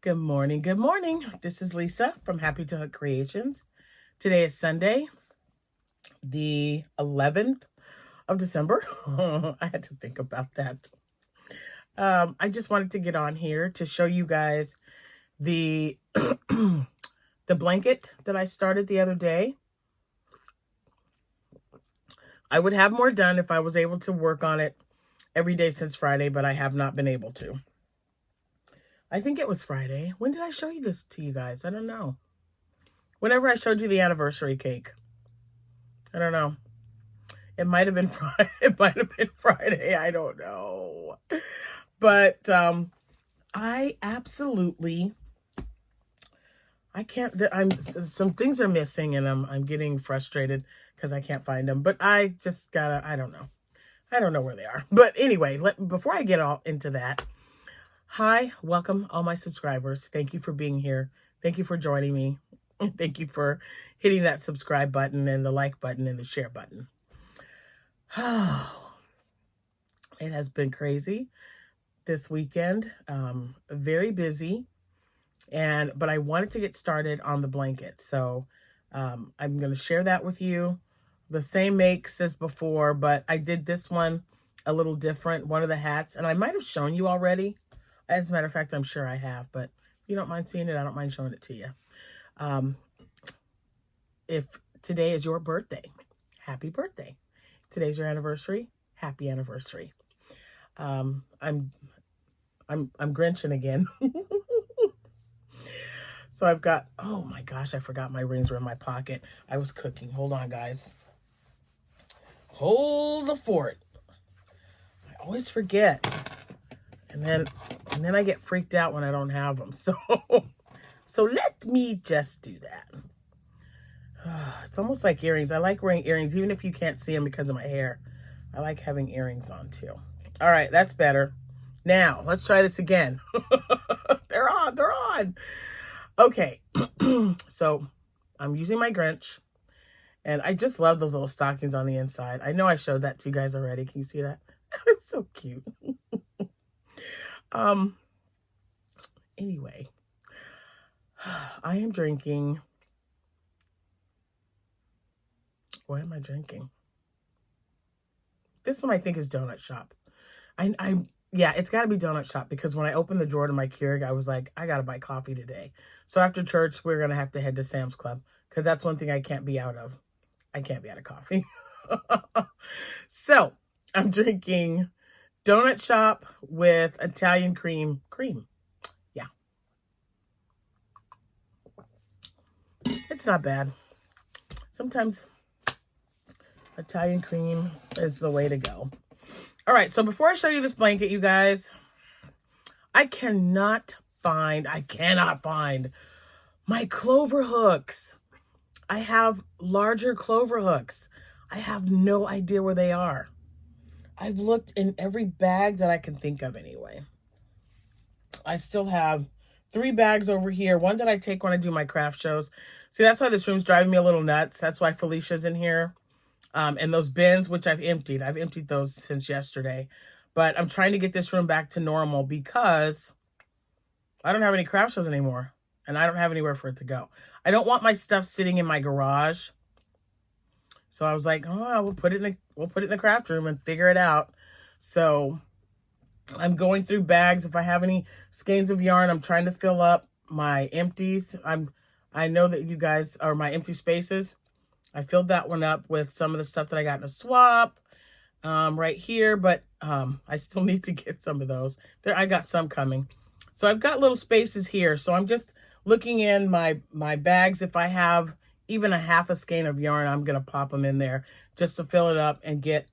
Good morning. Good morning. This is Lisa from Happytohook Creations. Today is Sunday, the 11th of December. I had to think about that. I just wanted to get on here to show you guys the the blanket that I started the other day. I would have more done if I was able to work on it every day since Friday, but I have not been able to. I think it was Friday. When did I show you this to you guys? I don't know. Whenever I showed you the anniversary cake. I don't know. It might have been Friday. It might have been Friday. I don't know. But I absolutely, some things are missing and I'm getting frustrated because I can't find them. But I just gotta, I don't know. I don't know where they are. But anyway, before I get all into that, hi, welcome all my subscribers. Thank you for being here. Thank you for joining me. Thank you for hitting that subscribe button and the like button and the share button. Oh, it has been crazy this weekend. Very busy. But I wanted to get started on the blanket. So I'm going to share that with you. The same makes as before, but I did this one a little different. One of the hats, and I might have shown you already. As a matter of fact, I'm sure I have, but if you don't mind seeing it, I don't mind showing it to you. If today is your birthday, happy birthday. Today's your anniversary, happy anniversary. I'm Grinching again. So I've got, oh my gosh, I forgot my rings were in my pocket. I was cooking. Hold on, guys. Hold the fort. I always forget. And then I get freaked out when I don't have them. So let me just do that. It's almost like earrings. I like wearing earrings, even if you can't see them because of my hair. I like having earrings on too. All right, that's better. Now, let's try this again. They're on. Okay, so I'm using my Grinch. And I just love those little stockings on the inside. I know I showed that to you guys already. Can you see that? It's so cute. Anyway, I am drinking. What am I drinking? This one I think is Donut Shop. Yeah, it's got to be Donut Shop because when I opened the drawer to my Keurig, I was like, I got to buy coffee today. So after church, we're going to have to head to Sam's Club because that's one thing I can't be out of. I can't be out of coffee. So I'm drinking Donut Shop with Italian cream. Yeah. It's not bad. Sometimes Italian cream is the way to go. All right, so before I show you this blanket, you guys, I cannot find my clover hooks. I have larger clover hooks. I have no idea where they are. I've looked in every bag that I can think of anyway. I still have 3 bags over here. One that I take when I do my craft shows. See, that's why this room's driving me a little nuts. That's why Felicia's in here. And those bins, which I've emptied. I've emptied those since yesterday. But I'm trying to get this room back to normal because I don't have any craft shows anymore. And I don't have anywhere for it to go. I don't want my stuff sitting in my garage. So I was like, oh, we'll put it in the craft room and figure it out. So I'm going through bags. If I have any skeins of yarn, I'm trying to fill up my empties. I know that you guys are my empty spaces. I filled that one up with some of the stuff that I got in a swap right here, but I still need to get some of those. I got some coming. So I've got little spaces here. So I'm just looking in my bags. If I have even a half a skein of yarn, I'm going to pop them in there just to fill it up and get,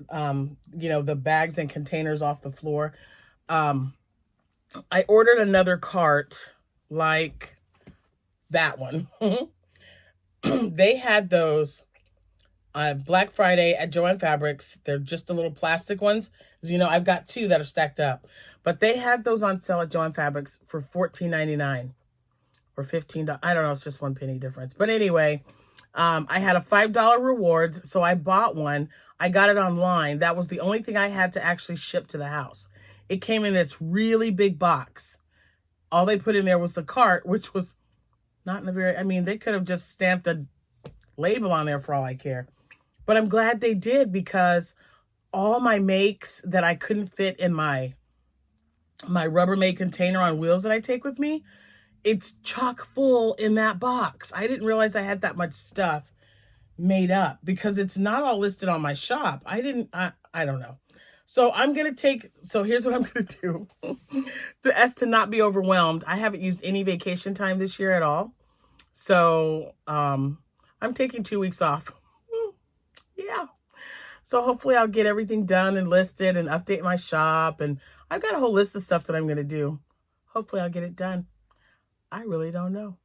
the bags and containers off the floor. I ordered another cart like that one. They had those Black Friday at Joann Fabrics. They're just the little plastic ones. As you know, I've got 2 that are stacked up. But they had those on sale at Joann Fabrics for $14.99 or $15. I don't know. It's just 1 penny difference. But anyway, I had a $5 rewards. So I bought one. I got it online. That was the only thing I had to actually ship to the house. It came in this really big box. all they put in there was the cart, which was not in a very, I mean, they could have just stamped a label on there for all I care. But I'm glad they did, because all my makes that I couldn't fit in my Rubbermaid container on wheels that I take with me, it's chock full in that box. I didn't realize I had that much stuff made up, because it's not all listed on my shop. I don't know. So I'm going to take, so here's what I'm going to do. to not be overwhelmed. I haven't used any vacation time this year at all. So I'm taking 2 weeks off. Yeah. So hopefully I'll get everything done and listed and update my shop. And I've got a whole list of stuff that I'm going to do. Hopefully I'll get it done. I really don't know.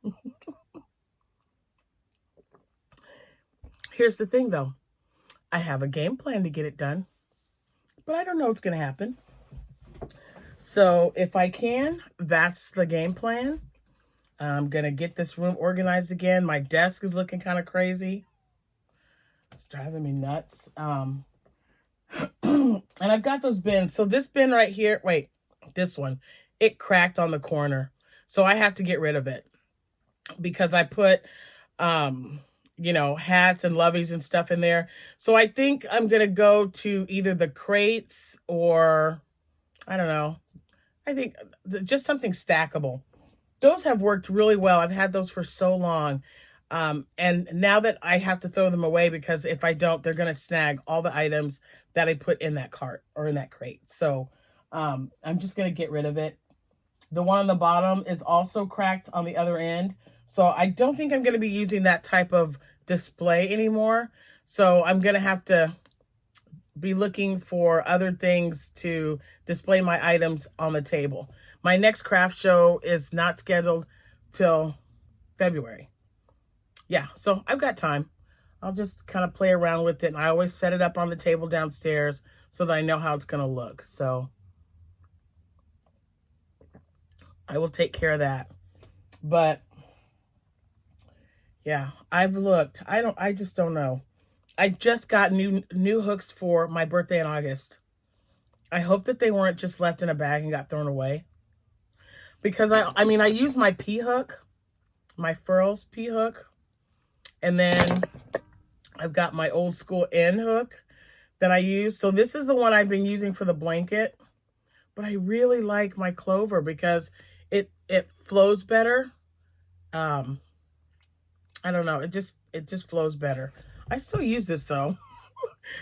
Here's the thing, though. I have a game plan to get it done, but I don't know what's going to happen. So if I can, that's the game plan. I'm going to get this room organized again. My desk is looking kind of crazy. It's driving me nuts. And I've got those bins. So this bin right here, wait, this one, it cracked on the corner. So I have to get rid of it, because I put, you know, hats and loveys and stuff in there. So I think I'm going to go to either the crates or, I don't know, I think just something stackable. Those have worked really well. I've had those for so long. And now that I have to throw them away, because if I don't, they're going to snag all the items that I put in that cart or in that crate. So I'm just going to get rid of it. The one on the bottom is also cracked on the other end. So I don't think I'm going to be using that type of display anymore. So I'm going to have to be looking for other things to display my items on the table. My next craft show is not scheduled till February. Yeah, so I've got time. I'll just kind of play around with it. And I always set it up on the table downstairs so that I know how it's going to look. So I will take care of that. But yeah, I've looked. I just don't know. I just got new hooks for my birthday in August. I hope that they weren't just left in a bag and got thrown away. Because I mean, I use my P hook, my Furls P hook. And then I've got my old school N hook that I use. So this is the one I've been using for the blanket. But I really like my clover because it flows better. I don't know. It just flows better. I still use this though.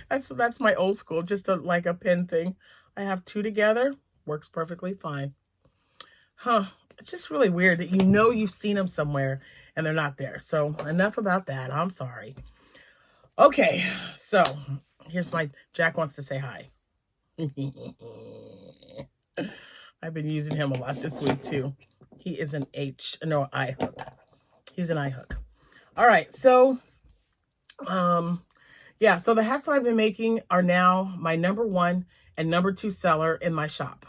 That's my old school, just like a pin thing. I have two together. Works perfectly fine. Huh. It's just really weird that you know you've seen them somewhere and they're not there. So enough about that. I'm sorry. Okay. So here's my, Jack wants to say hi. I've been using him a lot this week too. He is an I hook. He's an I hook. All right. So, yeah. So the hats that I've been making are now my #1 and #2 seller in my shop.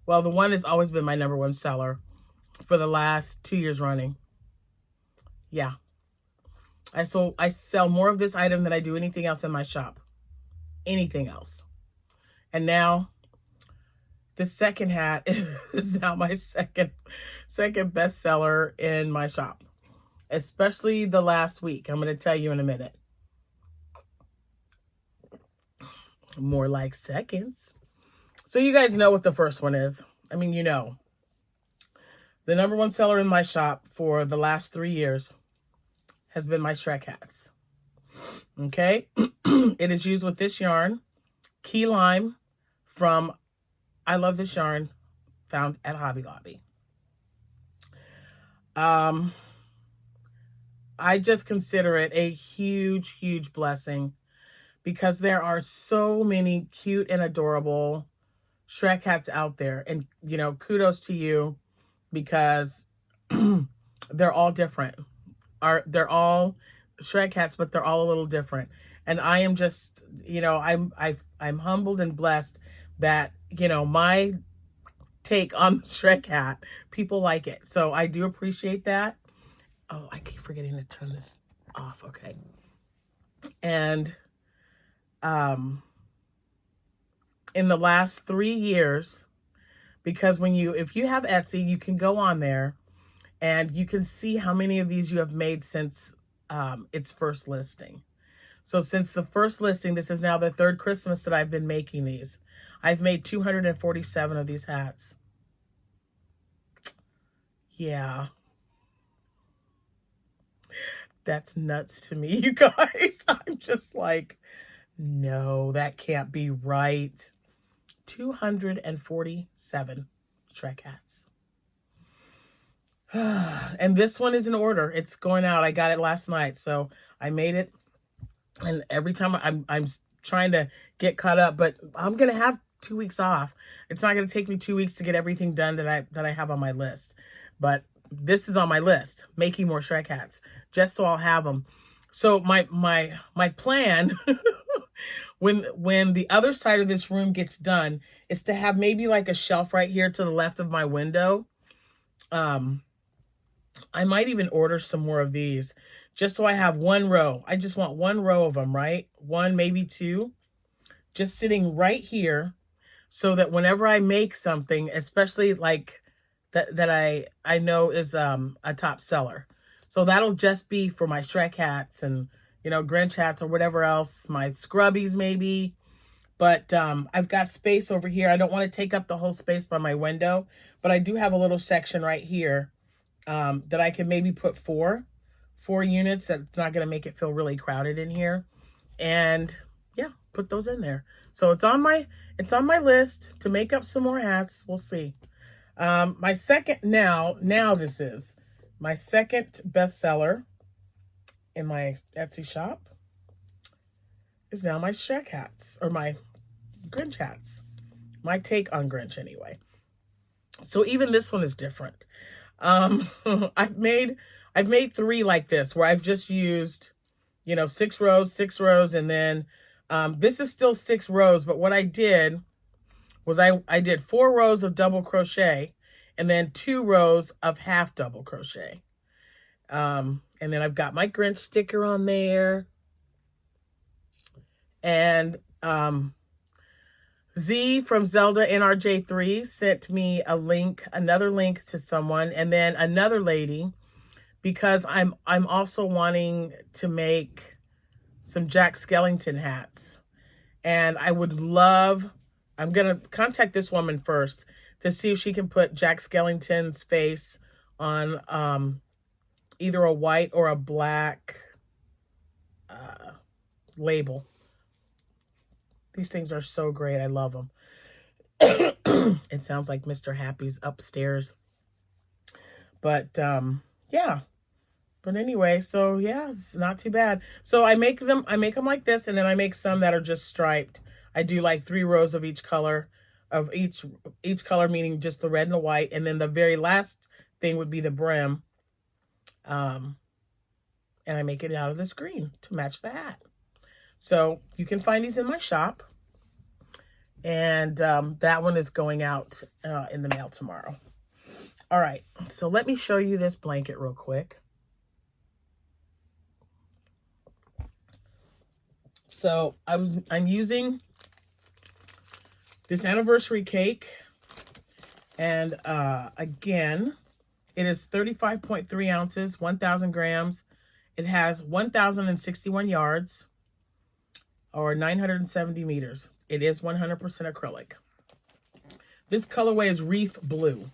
Well, the one has always been my #1 seller for the last 2 years running. Yeah. I sell more of this item than I do anything else in my shop. Anything else. And now the second hat is now my second best seller in my shop. Especially the last week. I'm going to tell you in a minute. More like seconds. So you guys know what the first one is. I mean, you know. The #1 seller in my shop for the last 3 years has been my Shrek hats. Okay. It is used with this yarn, Key Lime from I Love This Yarn, found at Hobby Lobby. I just consider it a huge, huge blessing because there are so many cute and adorable Shrek hats out there. And, you know, kudos to you because they're all different. They're all Shrek hats, but they're all a little different. And I am just, you know, I'm humbled and blessed that, you know, my take on the Shrek hat, people like it. So I do appreciate that. Oh, I keep forgetting to turn this off. Okay. And in the last 3 years, because if you have Etsy, you can go on there and you can see how many of these you have made since its first listing. So since the first listing, this is now the third Christmas that I've been making these. I've made 247 of these hats. Yeah. That's nuts to me, you guys. I'm just like, no, that can't be right. 247 Shrek hats. And this one is in order. It's going out. I got it last night, so I made it. And every time I'm trying to get caught up, but I'm gonna have 2 weeks off. It's not gonna take me 2 weeks to get everything done that I have on my list. But this is on my list, making more Shrek hats, just so I'll have them. So my plan when the other side of this room gets done is to have maybe like a shelf right here to the left of my window. I might even order some more of these just so I have one row. I just want one row of them, right? One, maybe two, just sitting right here so that whenever I make something, especially like that I know is a top seller. So that'll just be for my Shrek hats and, you know, Grinch hats or whatever else, my scrubbies maybe. But I've got space over here. I don't want to take up the whole space by my window, but I do have a little section right here that I can maybe put four units. That's not going to make it feel really crowded in here. And yeah, put those in there. So it's on my list to make up some more hats. We'll see. My second, now this is my second bestseller in my Etsy shop is now my Shrek hats, or my Grinch hats. My take on Grinch anyway. So even this one is different. I've made 3 like this where I've just used, you know, 6 rows, and then this is still 6 rows, but what I did was I did 4 rows of double crochet and then 2 rows of half double crochet. And then I've got my Grinch sticker on there. And Z from Zelda NRJ3 sent me a link, another link to someone, and then another lady, because I'm also wanting to make some Jack Skellington hats. And I would love, I'm going to contact this woman first to see if she can put Jack Skellington's face on either a white or a black label. These things are so great. I love them. It sounds like Mr. Happy's upstairs. But yeah. But anyway, so yeah, it's not too bad. So I make them like this, and then I make some that are just striped. I do like 3 rows of each color, each color, meaning just the red and the white, and then the very last thing would be the brim. And I make it out of this green to match the hat. So you can find these in my shop. And that one is going out in the mail tomorrow. All right, so let me show you this blanket real quick. So I'm using this anniversary cake, and again, it is 35.3 ounces, 1,000 grams. It has 1,061 yards, or 970 meters. It is 100% acrylic. This colorway is Reef Blue.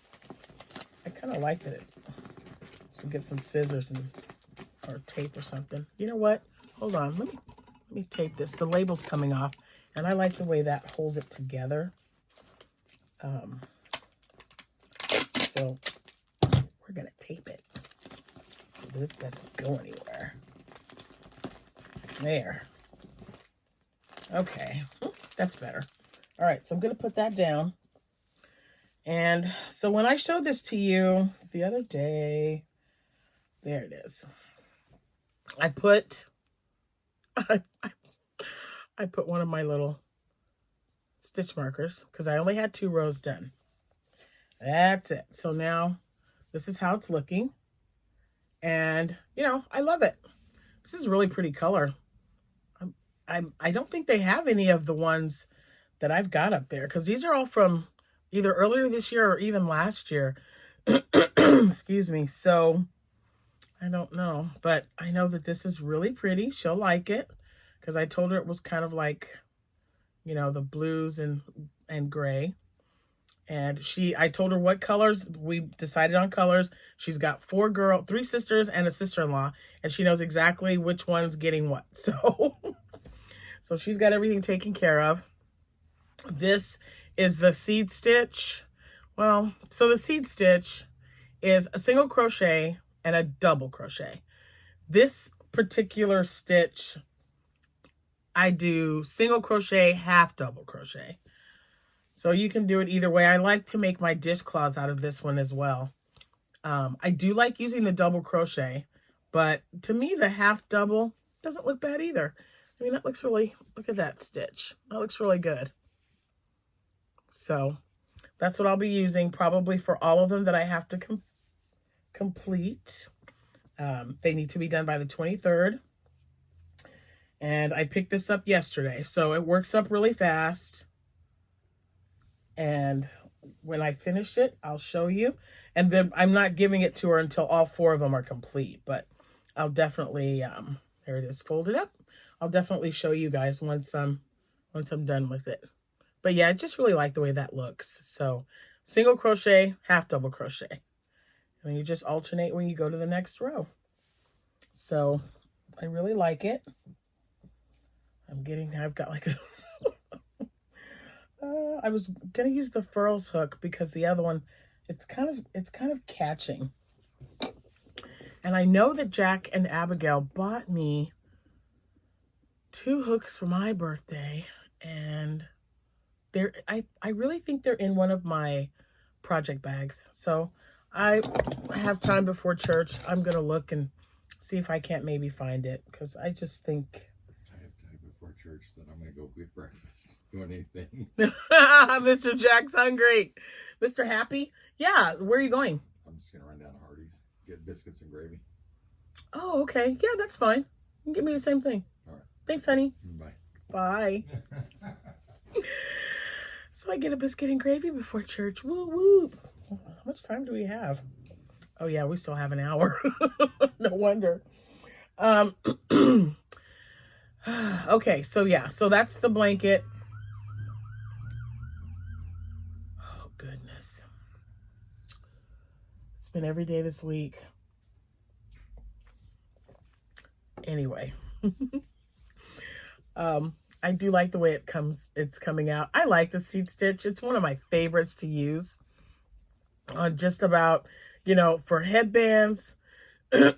I kind of like it. So get some scissors or tape or something. You know what? Hold on. Let me tape this. The label's coming off, and I like the way that holds it together. So we're gonna tape it so that it doesn't go anywhere. There. Okay, that's better. All right, so I'm gonna put that down. And so when I showed this to you the other day, there it is. I put one of my little stitch markers because I only had 2 rows done. That's it. So now this is how it's looking. And, you know, I love it. This is a really pretty color. I don't think they have any of the ones that I've got up there, because these are all from, either earlier this year or even last year. Excuse me. So I don't know, but I know that this is really pretty. She'll like it because I told her it was kind of like, you know, the blues and gray. And I told her what colors. We decided on colors. She's got 3 sisters and a sister-in-law, and she knows exactly which one's getting what. So, so she's got everything taken care of. This is the seed stitch. Well, so the seed stitch is a single crochet and a double crochet. This particular stitch, I do single crochet, half double crochet. So you can do it either way. I like to make my dishcloths out of this one as well. I do like using the double crochet, but to me, the half double doesn't look bad either. I mean, that looks really, look at that stitch. That looks really good. So that's what I'll be using probably for all of them that I have to complete. They need to be done by the 23rd. And I picked this up yesterday, so it works up really fast. And when I finish it, I'll show you. And then I'm not giving it to her until all 4 of them are complete, but I'll definitely, there it is, folded up. I'll definitely show you guys once I'm done with it. But yeah, I just really like the way that looks. So single crochet, half double crochet. And then you just alternate when you go to the next row. So I really like it. I've got like a, I was going to use the furls hook because the other one, it's kind of catching. And I know that Jack and Abigail bought me 2 hooks for my birthday, and I really think they're in one of my project bags. So I have time before church. I'm going to look and see if I can't maybe find it, because I just think I have time before church that I'm going to go get breakfast. Doing anything. Mr. Jack's hungry. Mr. Happy? Yeah, where are you going? I'm just going to run down to Hardee's, get biscuits and gravy. Oh, okay. Yeah, that's fine. You can give me the same thing. All right. Thanks, honey. Bye. Bye. So I get a biscuit and gravy before church. Woo whoop. How much time do we have? Oh yeah, we still have an hour. No wonder. Okay, so yeah, so that's the blanket. Oh goodness. It's been every day this week. Anyway. I do like the way it's coming out. I like the seed stitch. It's one of my favorites to use on just about, you know, for headbands,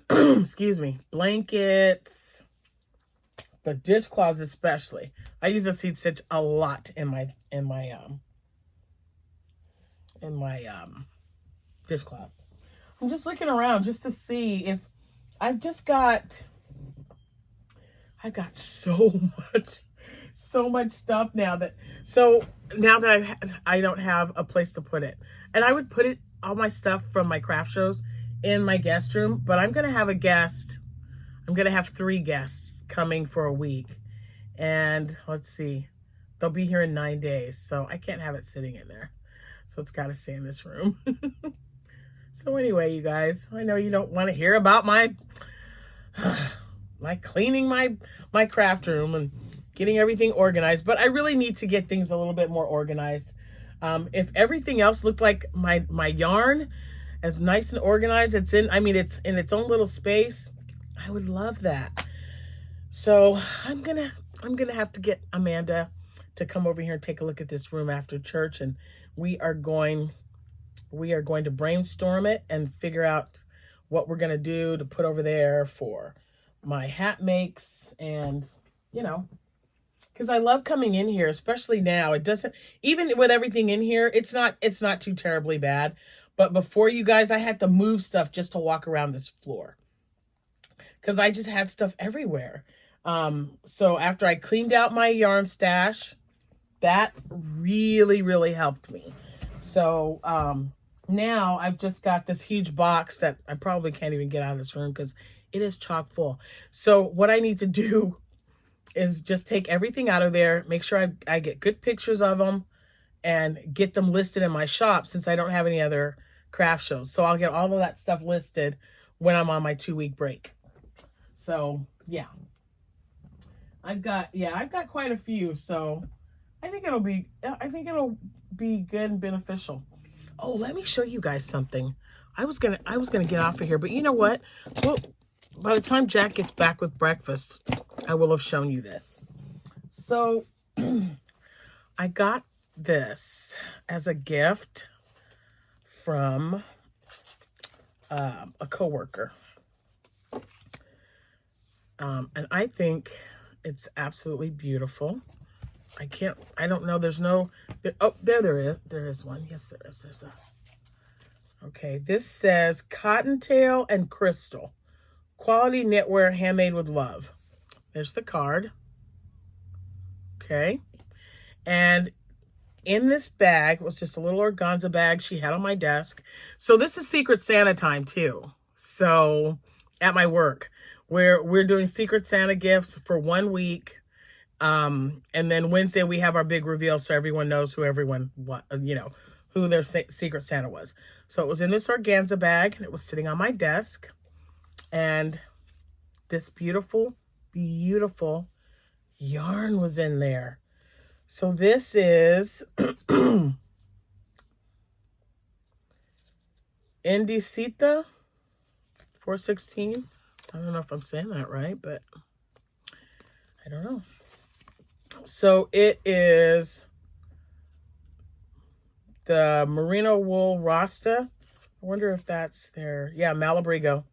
excuse me, blankets, but dishcloths especially. I use the seed stitch a lot in my dishcloths. I'm just looking around just to see if I've got so much stuff now that I don't have a place to put it. And I would put all my stuff from my craft shows in my guest room, but I'm going to have a guest. I'm going to have 3 guests coming for a week. And let's see, they'll be here in 9 days. So I can't have it sitting in there. So it's got to stay in this room. So anyway, you guys, I know you don't want to hear about my cleaning my craft room and getting everything organized, but I really need to get things a little bit more organized. If everything else looked like my yarn as nice and organized, it's in its own little space, I would love that. So I'm gonna have to get Amanda to come over here and take a look at this room after church, and we are going to brainstorm it and figure out what we're gonna do to put over there for my hat makes. And you know, because I love coming in here, especially now. It doesn't, even with everything in here, it's not too terribly bad. But before, you guys, I had to move stuff just to walk around this floor because I just had stuff everywhere. So after I cleaned out my yarn stash, that really, really helped me. So now I've just got this huge box that I probably can't even get out of this room because it is chock full. So what I need to do is just take everything out of there, make sure I get good pictures of them, and get them listed in my shop since I don't have any other craft shows. So I'll get all of that stuff listed when I'm on my 2-week break. So yeah, I've got quite a few. So I think it'll be good and beneficial. Oh, let me show you guys something. I was gonna get off of here, but you know what? Well, by the time Jack gets back with breakfast, I will have shown you this. So I got this as a gift from a coworker. And I think it's absolutely beautiful. I don't know. There's no, there is one. Yes, there is. There's a, okay. This says Cottontail and Crystal. Quality knitwear handmade with love. There's the card. Okay. And in this bag was just a little organza bag she had on my desk. So this is Secret Santa time too. So at my work, we're doing Secret Santa gifts for 1 week. And then Wednesday we have our big reveal so everyone knows who who their Secret Santa was. So it was in this organza bag and it was sitting on my desk. And this beautiful, beautiful yarn was in there. So this is Indicita 416. I don't know if I'm saying that right, but I don't know. So it is the merino wool rasta. I wonder if that's their, yeah, Malabrigo.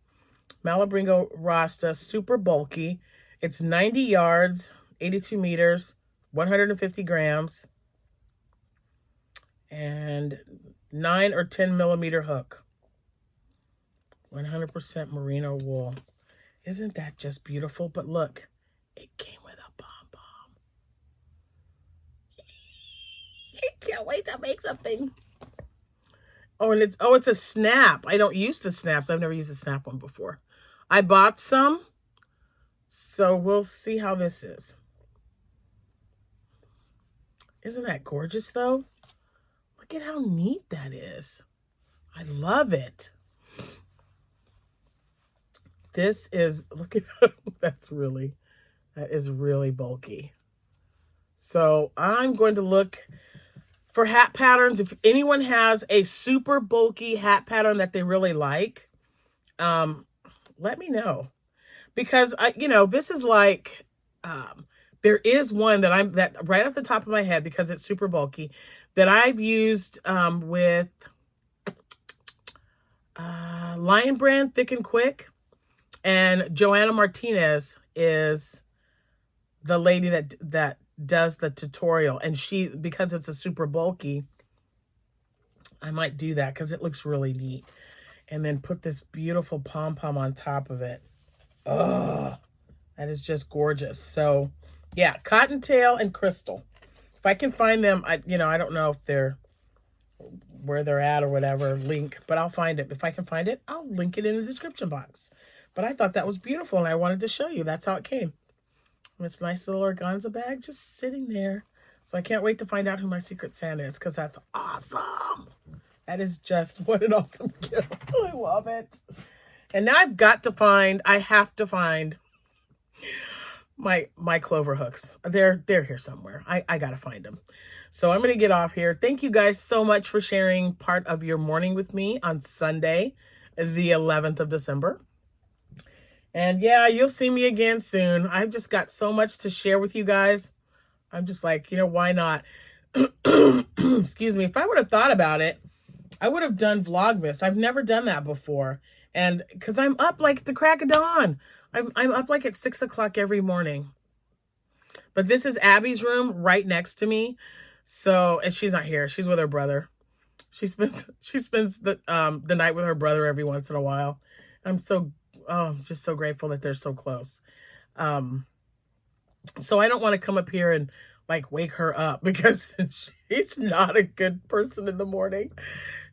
Malabrigo rasta, super bulky. It's 90 yards, 82 meters, 150 grams, and 9 or 10 millimeter hook. 100% merino wool. Isn't that just beautiful? But look, it came with a pom-pom. I can't wait to make something. Oh, and it's a snap. I don't use the snaps. I've never used the snap one before. I bought some, so we'll see how this is. Isn't that gorgeous, though? Look at how neat that is. I love it. This is, look at that is really bulky. So I'm going to look for hat patterns. If anyone has a super bulky hat pattern that they really like, let me know. Because this is like, there is one that right off the top of my head, because it's super bulky, that I've used with Lion Brand Thick and Quick. And Joanna Martinez is the lady that does the tutorial. And because it's a super bulky, I might do that because it looks really neat. And then put this beautiful pom-pom on top of it. Oh, that is just gorgeous. So yeah, Cottontail and Crystal. If I can find them, I don't know if they're where they're at or whatever, link, but I'll find it. If I can find it, I'll link it in the description box. But I thought that was beautiful and I wanted to show you. That's how it came. This nice little organza bag just sitting there. So I can't wait to find out who my Secret Santa is because that's awesome. That is just, what an awesome gift. I love it. And now I have to find my clover hooks. They're here somewhere. I got to find them. So I'm going to get off here. Thank you guys so much for sharing part of your morning with me on Sunday, the 11th of December. And yeah, you'll see me again soon. I've just got so much to share with you guys. I'm just like, why not? Excuse me. If I would have thought about it, I would have done Vlogmas. I've never done that before. And because I'm up like the crack of dawn. I'm up like at 6 o'clock every morning. But this is Abby's room right next to me. So, and she's not here. She's with her brother. She spends the night with her brother every once in a while. I'm just so grateful that they're so close. So I don't want to come up here and like wake her up because she's not a good person in the morning.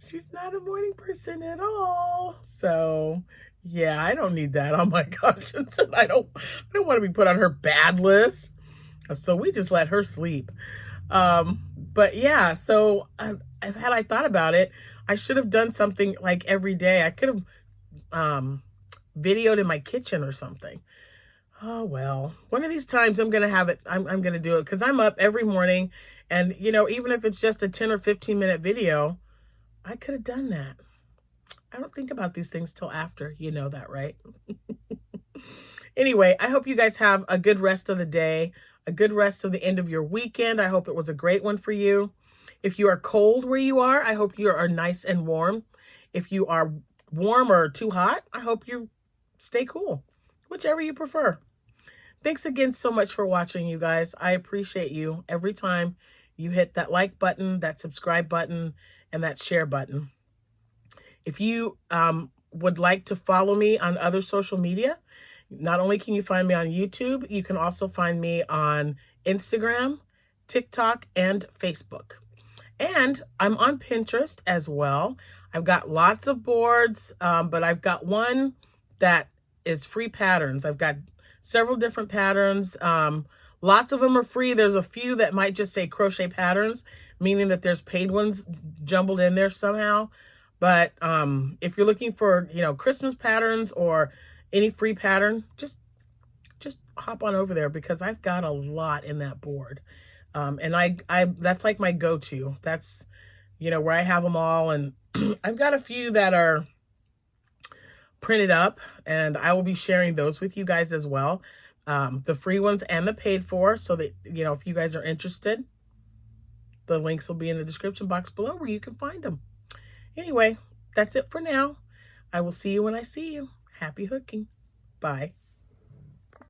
She's not a morning person at all. So yeah, I don't need that on my conscience, and I don't want to be put on her bad list. So we just let her sleep. But yeah, so had I thought about it, I should have done something like every day. I could have videoed in my kitchen or something. Oh, well, one of these times I'm going to have it. I'm going to do it because I'm up every morning. And, you know, even if it's just a 10 or 15-minute video, I could have done that. I don't think about these things till after. You know that, right? Anyway, I hope you guys have a good rest of the day, a good rest of the end of your weekend. I hope it was a great one for you. If you are cold where you are, I hope you are nice and warm. If you are warm or too hot, I hope you stay cool, whichever you prefer. Thanks again so much for watching, you guys. I appreciate you every time you hit that like button, that subscribe button, and that share button. If you would like to follow me on other social media, not only can you find me on YouTube, you can also find me on Instagram, TikTok, and Facebook. And I'm on Pinterest as well. I've got lots of boards, but I've got one that is free patterns. I've got several different patterns. Lots of them are free. There's a few that might just say crochet patterns, meaning that there's paid ones jumbled in there somehow. But if you're looking for, you know, Christmas patterns or any free pattern, just hop on over there because I've got a lot in that board. And I that's like my go-to. That's, you know, where I have them all. And I've got a few that are printed up, and I will be sharing those with you guys as well. The free ones and the paid for, so that, you know, if you guys are interested, the links will be in the description box below where you can find them. Anyway, that's it for now. I will see you when I see you. Happy hooking. Bye.